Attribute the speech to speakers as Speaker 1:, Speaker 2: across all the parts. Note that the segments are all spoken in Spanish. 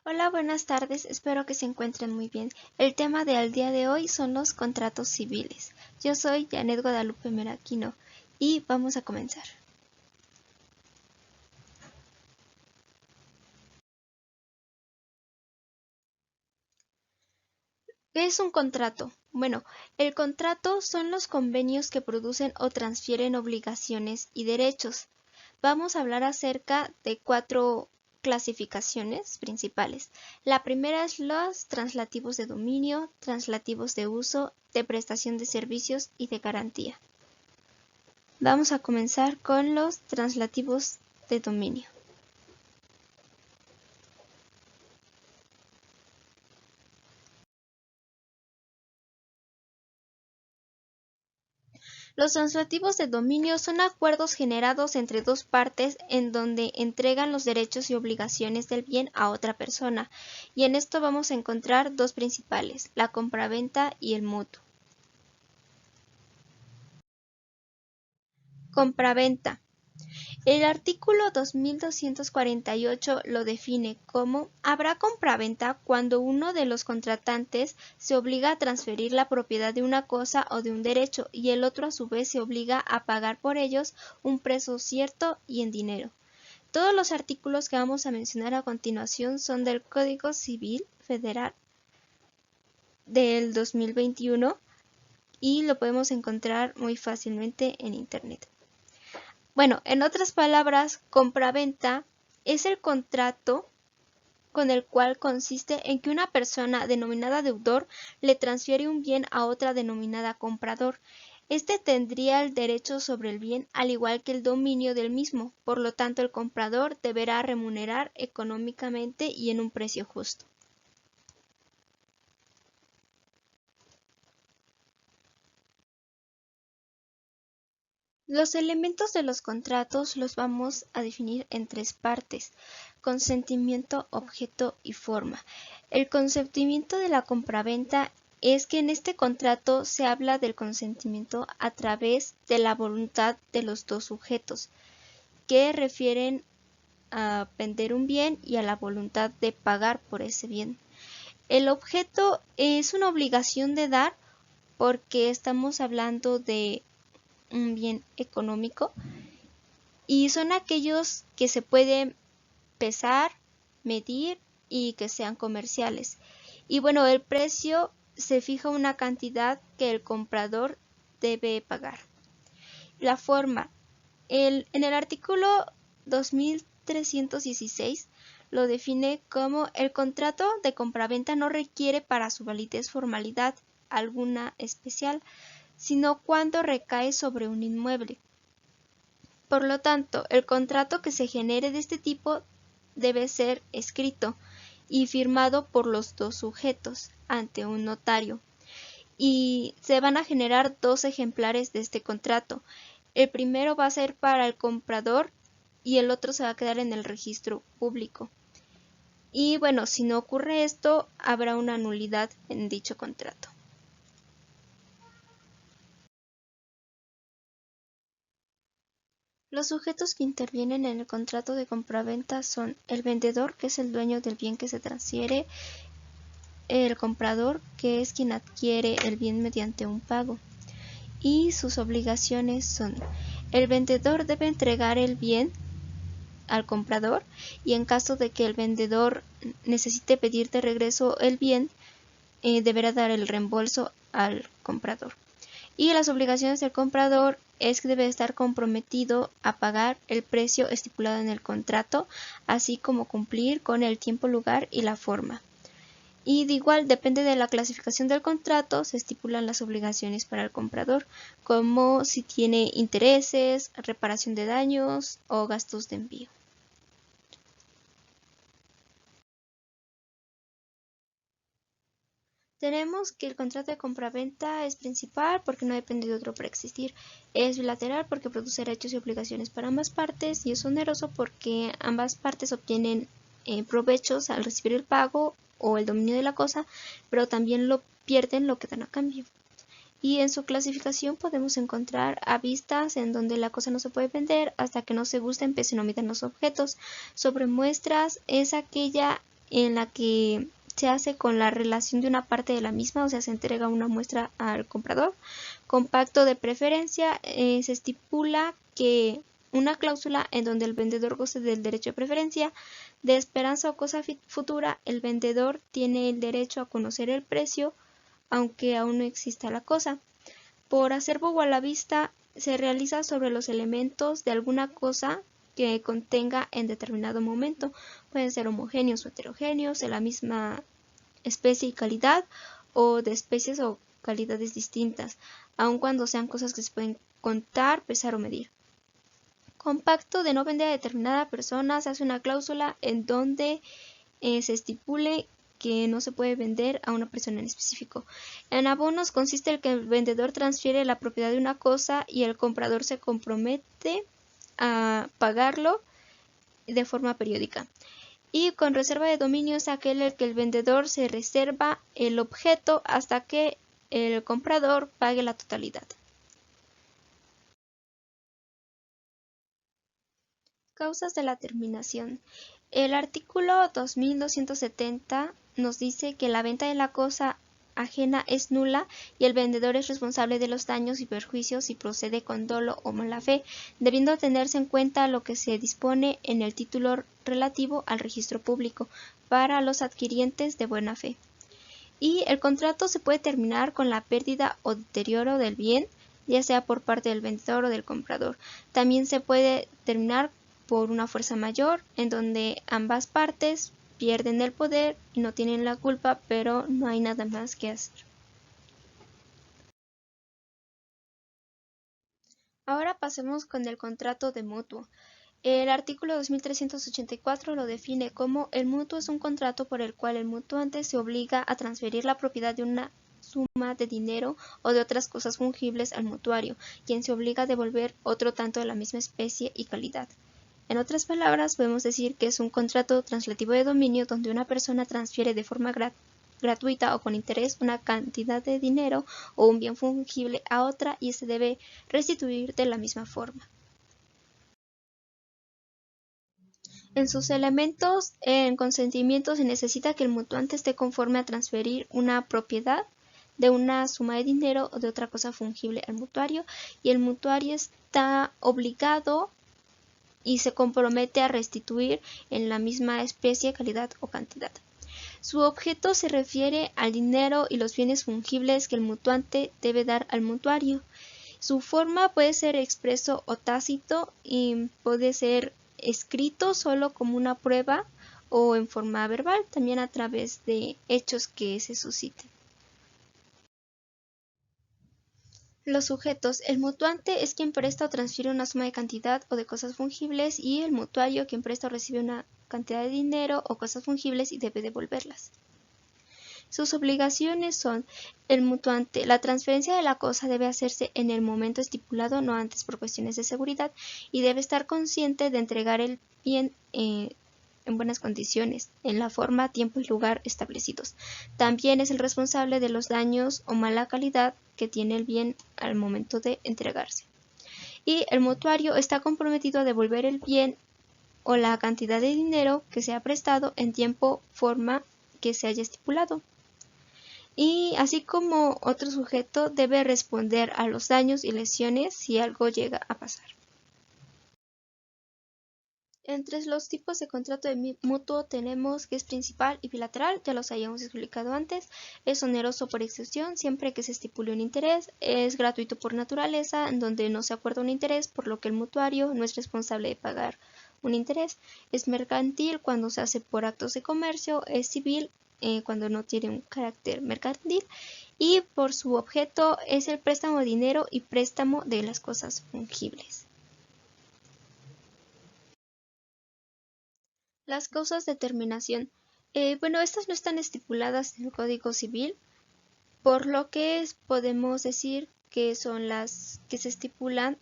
Speaker 1: Hola, buenas tardes, espero que se encuentren muy bien. El tema del día de hoy son los contratos civiles. Yo soy Janet Guadalupe Meraquino y vamos a comenzar. ¿Qué es un contrato? Bueno, el contrato son los convenios que producen o transfieren obligaciones y derechos. Vamos a hablar acerca de 4 clasificaciones principales. La primera es los translativos de dominio, translativos de uso, de prestación de servicios y de garantía. Vamos a comenzar con los translativos de dominio. Los translativos de dominio son acuerdos generados entre dos partes en donde entregan los derechos y obligaciones del bien a otra persona, y en esto vamos a encontrar dos principales, la compraventa y el mutuo. Compraventa. El artículo 2248 lo define como: habrá compraventa cuando uno de los contratantes se obliga a transferir la propiedad de una cosa o de un derecho y el otro a su vez se obliga a pagar por ellos un precio cierto y en dinero. Todos los artículos que vamos a mencionar a continuación son del Código Civil Federal del 2021 y lo podemos encontrar muy fácilmente en Internet. Bueno, en otras palabras, compraventa es el contrato con el cual consiste en que una persona denominada deudor le transfiere un bien a otra denominada comprador. Este tendría el derecho sobre el bien al igual que el dominio del mismo, por lo tanto el comprador deberá remunerar económicamente y en un precio justo. Los elementos de los contratos los vamos a definir en 3 partes: consentimiento, objeto y forma. El consentimiento de la compraventa es que en este contrato se habla del consentimiento a través de la voluntad de los dos sujetos, que refieren a vender un bien y a la voluntad de pagar por ese bien. El objeto es una obligación de dar porque estamos hablando de un bien económico y son aquellos que se pueden pesar, medir y que sean comerciales. Y bueno, el precio se fija una cantidad que el comprador debe pagar. La forma. En el artículo 2316 lo define como: el contrato de compraventa no requiere para su validez formalidad alguna especial, sino cuando recae sobre un inmueble. Por lo tanto, el contrato que se genere de este tipo debe ser escrito y firmado por los dos sujetos ante un notario. Y se van a generar 2 ejemplares de este contrato. El primero va a ser para el comprador y el otro se va a quedar en el registro público. Y bueno, si no ocurre esto, habrá una nulidad en dicho contrato. Los sujetos que intervienen en el contrato de compraventa son el vendedor, que es el dueño del bien que se transfiere; el comprador, que es quien adquiere el bien mediante un pago. Y sus obligaciones son: el vendedor debe entregar el bien al comprador y en caso de que el vendedor necesite pedir de regreso el bien, deberá dar el reembolso al comprador. Y las obligaciones del comprador es que debe estar comprometido a pagar el precio estipulado en el contrato, así como cumplir con el tiempo, lugar y la forma. Y de igual, depende de la clasificación del contrato, se estipulan las obligaciones para el comprador, como si tiene intereses, reparación de daños o gastos de envío. Tenemos que el contrato de compraventa es principal porque no depende de otro para existir; es bilateral porque produce derechos y obligaciones para ambas partes; y es oneroso porque ambas partes obtienen provechos al recibir el pago o el dominio de la cosa, pero también lo pierden lo que dan a cambio. Y en su clasificación podemos encontrar a vistas, en donde la cosa no se puede vender hasta que no se gusten, pesen o midan los objetos. Sobremuestras es aquella en la que se hace con la relación de una parte de la misma, o sea, se entrega una muestra al comprador. Con pacto de preferencia se estipula que una cláusula en donde el vendedor goce del derecho de preferencia, de esperanza o cosa futura, el vendedor tiene el derecho a conocer el precio, aunque aún no exista la cosa. Por acervo o a la vista, se realiza sobre los elementos de alguna cosa que contenga en determinado momento. Pueden ser homogéneos o heterogéneos, de la misma especie y calidad, o de especies o calidades distintas, aun cuando sean cosas que se pueden contar, pesar o medir. Con pacto de no vender a determinada persona se hace una cláusula en donde se estipule que no se puede vender a una persona en específico. En abonos consiste en que el vendedor transfiere la propiedad de una cosa y el comprador se compromete a pagarlo de forma periódica. Y con reserva de dominio es aquel en el que el vendedor se reserva el objeto hasta que el comprador pague la totalidad. Causas de la terminación. El artículo 2270 nos dice que la venta de la cosa ajena es nula y el vendedor es responsable de los daños y perjuicios si procede con dolo o mala fe, debiendo tenerse en cuenta lo que se dispone en el título relativo al registro público para los adquirientes de buena fe. Y el contrato se puede terminar con la pérdida o deterioro del bien, ya sea por parte del vendedor o del comprador. También se puede terminar por una fuerza mayor, en donde ambas partes pierden el poder y no tienen la culpa, pero no hay nada más que hacer. Ahora pasemos con el contrato de mutuo. El artículo 2384 lo define como: el mutuo es un contrato por el cual el mutuante se obliga a transferir la propiedad de una suma de dinero o de otras cosas fungibles al mutuario, quien se obliga a devolver otro tanto de la misma especie y calidad. En otras palabras, podemos decir que es un contrato translativo de dominio donde una persona transfiere de forma gratuita o con interés una cantidad de dinero o un bien fungible a otra y se debe restituir de la misma forma. En sus elementos, en consentimiento se necesita que el mutuante esté conforme a transferir una propiedad de una suma de dinero o de otra cosa fungible al mutuario, y el mutuario está obligado y se compromete a restituir en la misma especie, calidad o cantidad. Su objeto se refiere al dinero y los bienes fungibles que el mutuante debe dar al mutuario. Su forma puede ser expreso o tácito y puede ser escrito solo como una prueba o en forma verbal, también a través de hechos que se susciten. Los sujetos. El mutuante es quien presta o transfiere una suma de cantidad o de cosas fungibles, y el mutuario quien presta o recibe una cantidad de dinero o cosas fungibles y debe devolverlas. Sus obligaciones son: el mutuante. La transferencia de la cosa debe hacerse en el momento estipulado, no antes, por cuestiones de seguridad, y debe estar consciente de entregar el bien en buenas condiciones, en la forma, tiempo y lugar establecidos. También es el responsable de los daños o mala calidad que tiene el bien al momento de entregarse. Y el mutuario está comprometido a devolver el bien o la cantidad de dinero que se ha prestado en tiempo, forma que se haya estipulado. Y así como otro sujeto debe responder a los daños y lesiones si algo llega a pasar. Entre los tipos de contrato de mutuo tenemos que es principal y bilateral, ya los habíamos explicado antes. Es oneroso por excepción siempre que se estipule un interés. Es gratuito por naturaleza, en donde no se acuerda un interés, por lo que el mutuario no es responsable de pagar un interés. Es mercantil cuando se hace por actos de comercio. Es civil cuando no tiene un carácter mercantil. Y por su objeto es el préstamo de dinero y préstamo de las cosas fungibles. Las causas de terminación. Estas no están estipuladas en el Código Civil, por lo que podemos decir que son las que se estipulan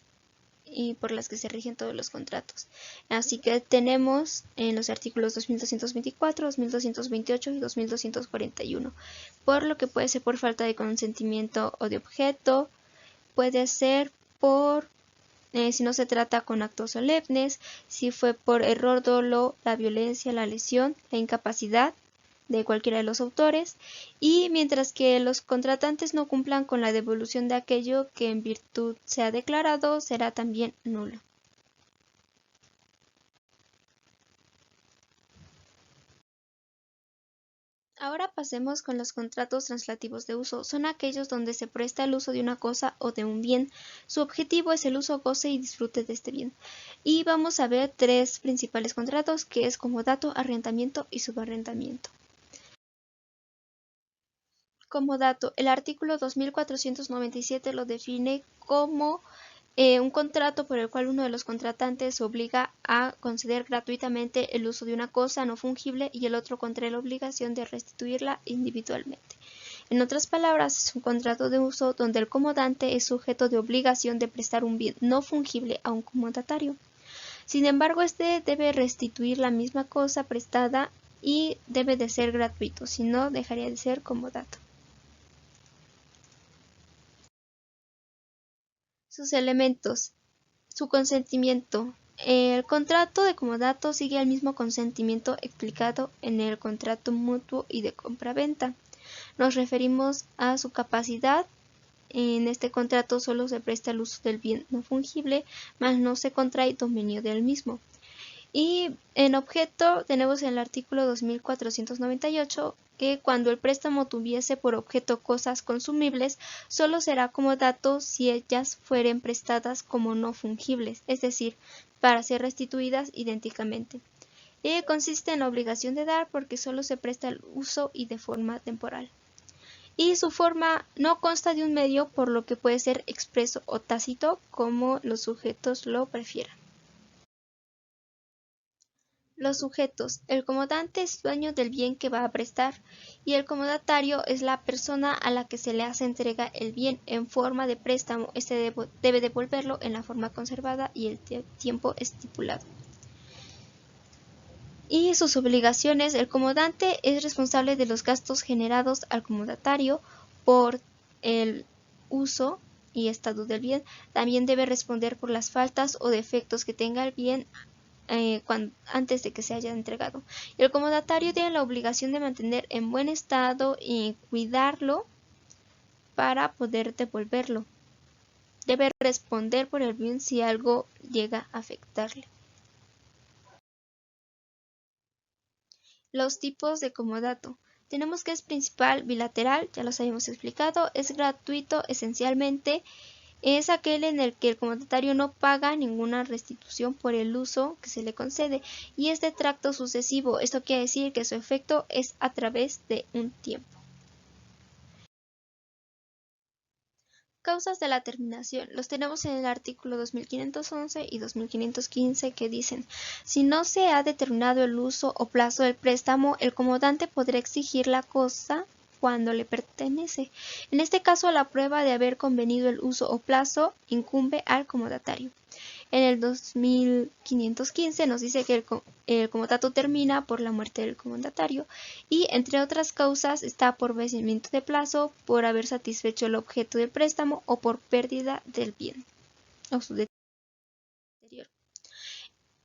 Speaker 1: y por las que se rigen todos los contratos. Así que tenemos en los artículos 2224, 2228 y 2241, por lo que puede ser por falta de consentimiento o de objeto, puede ser por si no se trata con actos solemnes, si fue por error, dolo, la violencia, la lesión, la incapacidad de cualquiera de los autores, y mientras que los contratantes no cumplan con la devolución de aquello que en virtud se ha declarado, será también nulo. Ahora pasemos con los contratos translativos de uso. Son aquellos donde se presta el uso de una cosa o de un bien. Su objetivo es el uso, goce y disfrute de este bien. Y vamos a ver tres principales contratos, que es comodato, arrendamiento y subarrendamiento. Comodato. El artículo 2497 lo define como un contrato por el cual uno de los contratantes obliga a conceder gratuitamente el uso de una cosa no fungible y el otro contrae la obligación de restituirla individualmente. En otras palabras, es un contrato de uso donde el comodante es sujeto de obligación de prestar un bien no fungible a un comodatario. Sin embargo, este debe restituir la misma cosa prestada y debe de ser gratuito, si no dejaría de ser comodato. Sus elementos. Su consentimiento. El contrato de comodato sigue el mismo consentimiento explicado en el contrato mutuo y de compraventa. Nos referimos a su capacidad. En este contrato solo se presta el uso del bien no fungible, mas no se contrae dominio del mismo. Y en objeto tenemos en el artículo 2498 que cuando el préstamo tuviese por objeto cosas consumibles, solo será comodato si ellas fueren prestadas como no fungibles, es decir, para ser restituidas idénticamente. Consiste en la obligación de dar porque solo se presta el uso y de forma temporal. Y su forma no consta de un medio, por lo que puede ser expreso o tácito, como los sujetos lo prefieran. Los sujetos. El comodante es dueño del bien que va a prestar, y el comodatario es la persona a la que se le hace entrega el bien en forma de préstamo. Este debe devolverlo en la forma conservada y el tiempo estipulado. Y sus obligaciones. El comodante es responsable de los gastos generados al comodatario por el uso y estado del bien. También debe responder por las faltas o defectos que tenga el bien antes de que se haya entregado. El comodatario tiene la obligación de mantener en buen estado y cuidarlo para poder devolverlo. Debe responder por el bien si algo llega a afectarle. Los tipos de comodato. Tenemos que es principal, bilateral, ya los habíamos explicado, es gratuito esencialmente. Es aquel en el que el comodatario no paga ninguna restitución por el uso que se le concede, y es de tracto sucesivo. Esto quiere decir que su efecto es a través de un tiempo. Causas de la terminación. Los tenemos en el artículo 2511 y 2515 que dicen: si no se ha determinado el uso o plazo del préstamo, el comodante podrá exigir la cosa cuando le pertenece. En este caso, la prueba de haber convenido el uso o plazo incumbe al comodatario. En el 2515 nos dice que el comodato termina por la muerte del comodatario, y entre otras causas está por vencimiento de plazo, por haber satisfecho el objeto del préstamo o por pérdida del bien o su deterioro.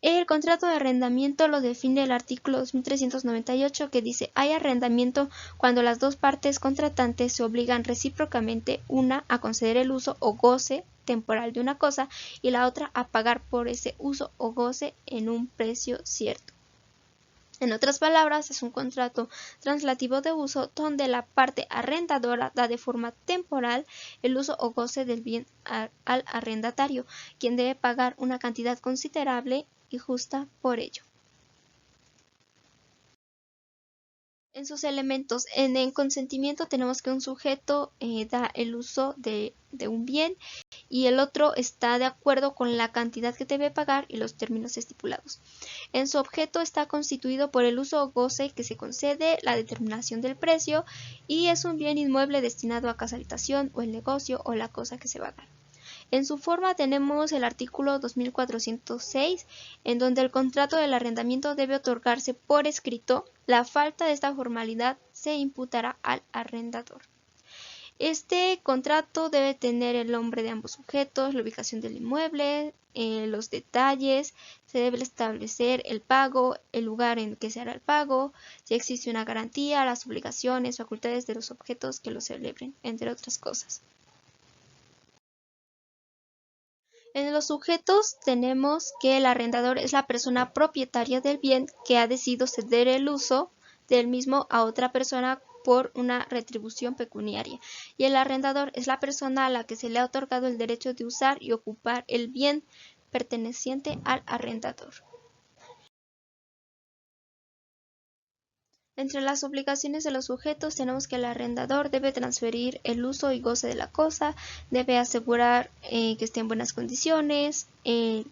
Speaker 1: El contrato de arrendamiento lo define el artículo 2398, que dice: hay arrendamiento cuando las dos partes contratantes se obligan recíprocamente, una a conceder el uso o goce temporal de una cosa y la otra a pagar por ese uso o goce en un precio cierto. En otras palabras, es un contrato translativo de uso donde la parte arrendadora da de forma temporal el uso o goce del bien al arrendatario, quien debe pagar una cantidad considerable y justa por ello. En sus elementos, en el consentimiento tenemos que un sujeto da el uso de un bien y el otro está de acuerdo con la cantidad que debe pagar y los términos estipulados. En su objeto está constituido por el uso o goce que se concede, la determinación del precio, y es un bien inmueble destinado a casa habitación o el negocio o la cosa que se va a dar. En su forma tenemos el artículo 2406, en donde el contrato del arrendamiento debe otorgarse por escrito. La falta de esta formalidad se imputará al arrendador. Este contrato debe tener el nombre de ambos sujetos, la ubicación del inmueble, los detalles, se debe establecer el pago, el lugar en que se hará el pago, si existe una garantía, las obligaciones, facultades de los objetos que lo celebren, entre otras cosas. En los sujetos tenemos que el arrendador es la persona propietaria del bien que ha decidido ceder el uso del mismo a otra persona por una retribución pecuniaria, y el arrendador es la persona a la que se le ha otorgado el derecho de usar y ocupar el bien perteneciente al arrendador. Entre las obligaciones de los sujetos tenemos que el arrendador debe transferir el uso y goce de la cosa, debe asegurar que esté en buenas condiciones,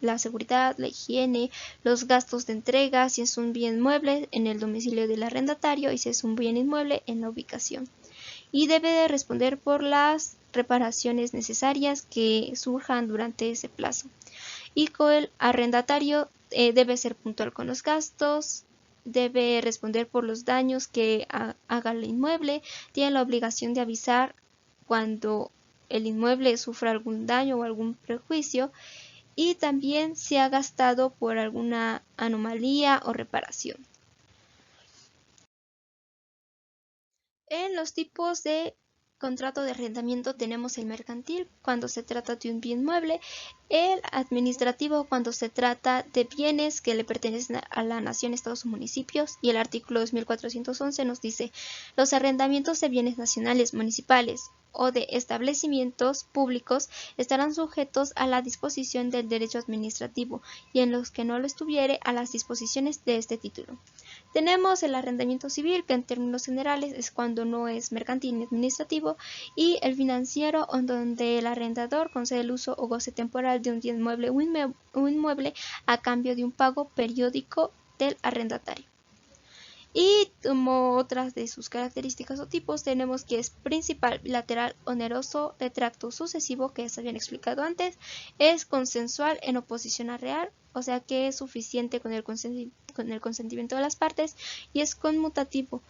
Speaker 1: la seguridad, la higiene, los gastos de entrega, si es un bien mueble en el domicilio del arrendatario y si es un bien inmueble en la ubicación. Y debe de responder por las reparaciones necesarias que surjan durante ese plazo. Y con el arrendatario debe ser puntual con los gastos, debe responder por los daños que haga el inmueble, tiene la obligación de avisar cuando el inmueble sufra algún daño o algún perjuicio, y también si ha gastado por alguna anomalía o reparación. En los tipos de contrato de arrendamiento tenemos el mercantil cuando se trata de un bien mueble, el administrativo cuando se trata de bienes que le pertenecen a la nación, estados o municipios, y el artículo 2411 nos dice: los arrendamientos de bienes nacionales, municipales o de establecimientos públicos estarán sujetos a la disposición del derecho administrativo, y en los que no lo estuviere a las disposiciones de este título. Tenemos el arrendamiento civil, que en términos generales es cuando no es mercantil ni administrativo, y el financiero, en donde el arrendador concede el uso o goce temporal de un bien mueble o inmueble a cambio de un pago periódico del arrendatario. Y como otras de sus características o tipos tenemos que es principal, bilateral, oneroso, de tracto sucesivo, que ya se habían explicado antes, es consensual en oposición a real, o sea que es suficiente con el consentimiento de las partes, y es conmutativo.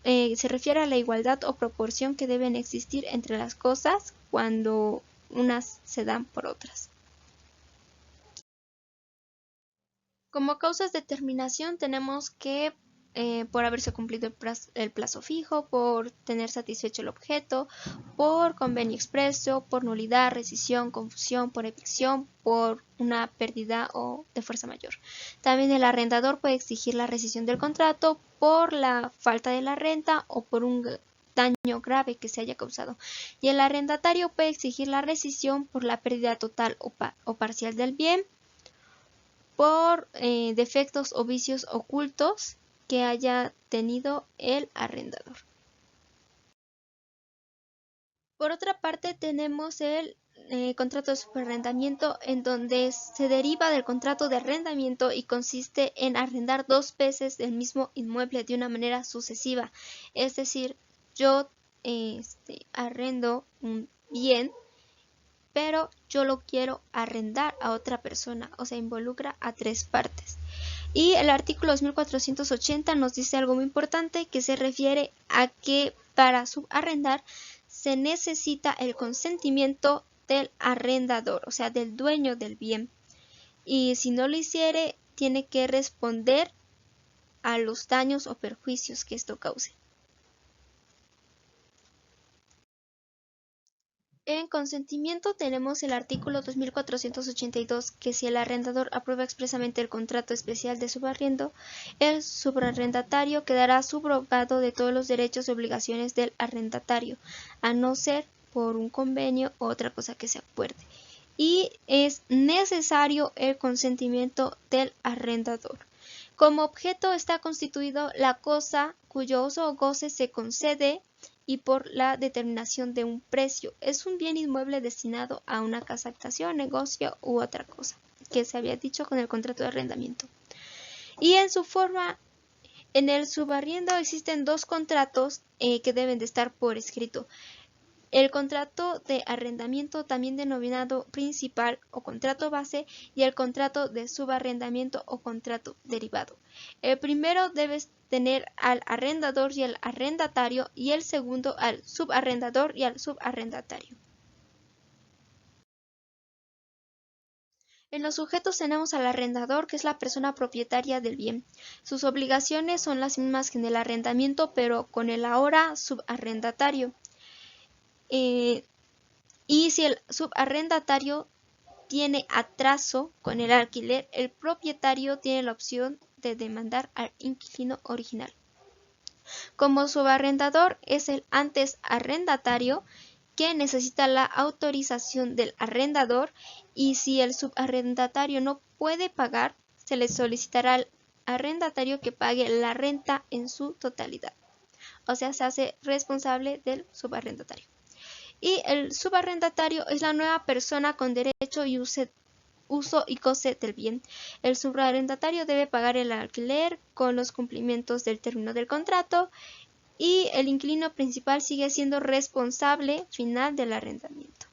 Speaker 1: Se refiere a la igualdad o proporción que deben existir entre las cosas cuando unas se dan por otras. Como causas de terminación tenemos que por haberse cumplido el plazo fijo, por tener satisfecho el objeto, por convenio expreso, por nulidad, rescisión, confusión, por evicción, por una pérdida o de fuerza mayor. También el arrendador puede exigir la rescisión del contrato por la falta de la renta o por un daño grave que se haya causado. Y el arrendatario puede exigir la rescisión por la pérdida total o parcial del bien, por defectos o vicios ocultos que haya tenido el arrendador. Por otra parte tenemos el contrato de subarrendamiento, en donde se deriva del contrato de arrendamiento y consiste en arrendar dos veces el mismo inmueble de una manera sucesiva. Es decir, yo arrendo un bien, pero yo lo quiero arrendar a otra persona, o sea, involucra a tres partes. Y el artículo 2480 nos dice algo muy importante, que se refiere a que para subarrendar se necesita el consentimiento del arrendador, o sea, del dueño del bien. Y si no lo hiciere, tiene que responder a los daños o perjuicios que esto cause. En consentimiento tenemos el artículo 2482, que si el arrendador aprueba expresamente el contrato especial de subarriendo, el subarrendatario quedará subrogado de todos los derechos y obligaciones del arrendatario, a no ser por un convenio u otra cosa que se acuerde. Y es necesario el consentimiento del arrendador. Como objeto está constituido la cosa cuyo uso o goce se concede, y por la determinación de un precio. Es un bien inmueble destinado a una casa habitación, negocio u otra cosa, que se había dicho con el contrato de arrendamiento. Y en su forma, en el subarriendo existen dos contratos que deben de estar por escrito. el contrato de arrendamiento, también denominado principal o contrato base, y el contrato de subarrendamiento o contrato derivado. El primero debe tener al arrendador y al arrendatario, y el segundo al subarrendador y al subarrendatario. En los sujetos tenemos al arrendador, que es la persona propietaria del bien. Sus obligaciones son las mismas que en el arrendamiento, pero con el ahora subarrendatario. Y si el subarrendatario tiene atraso con el alquiler, el propietario tiene la opción de demandar al inquilino original. Como subarrendador es el antes arrendatario, que necesita la autorización del arrendador, y si el subarrendatario no puede pagar, se le solicitará al arrendatario que pague la renta en su totalidad. O sea, se hace responsable del subarrendatario. Y el subarrendatario es la nueva persona con derecho y uso y goce del bien. El subarrendatario debe pagar el alquiler con los cumplimientos del término del contrato, y el inquilino principal sigue siendo responsable final del arrendamiento.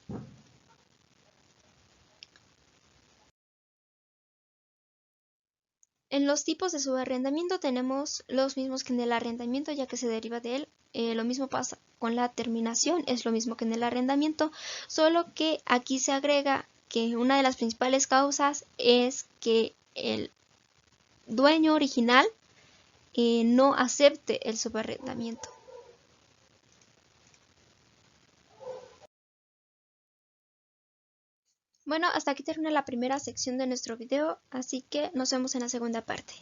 Speaker 1: En los tipos de subarrendamiento tenemos los mismos que en el arrendamiento, ya que se deriva de él. Lo mismo pasa con la terminación, es lo mismo que en el arrendamiento, solo que aquí se agrega que una de las principales causas es que el dueño original no acepte el subarrendamiento. Bueno, hasta aquí termina la primera sección de nuestro video, así que nos vemos en la segunda parte.